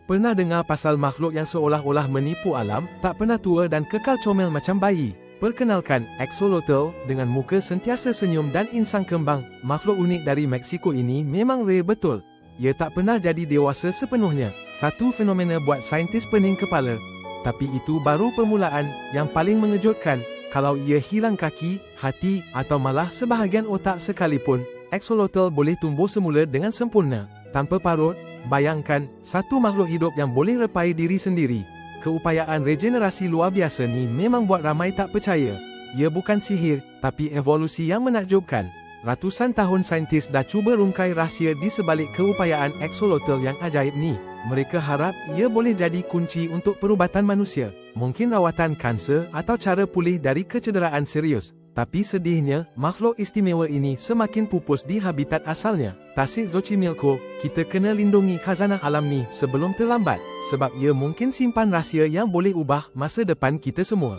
Pernah dengar pasal makhluk yang seolah-olah menipu alam, tak pernah tua dan kekal comel macam bayi? Perkenalkan, Axolotl, dengan muka sentiasa senyum dan insang kembang. Makhluk unik dari Meksiko ini memang rare betul. Ia tak pernah jadi dewasa sepenuhnya. Satu fenomena buat saintis pening kepala. Tapi itu baru permulaan. Yang paling mengejutkan, kalau ia hilang kaki, hati atau malah sebahagian otak sekalipun, Axolotl boleh tumbuh semula dengan sempurna, tanpa parut. Bayangkan, satu makhluk hidup yang boleh repai diri sendiri. Keupayaan regenerasi luar biasa ni memang buat ramai tak percaya. Ia bukan sihir, tapi evolusi yang menakjubkan. Ratusan tahun saintis dah cuba rungkai rahsia di sebalik keupayaan Axolotl yang ajaib ni. Mereka harap ia boleh jadi kunci untuk perubatan manusia. Mungkin rawatan kanser atau cara pulih dari kecederaan serius. Tapi sedihnya, makhluk istimewa ini semakin pupus di habitat asalnya. Tasik Xochimilco, kita kena lindungi khazanah alam ni sebelum terlambat. Sebab ia mungkin simpan rahsia yang boleh ubah masa depan kita semua.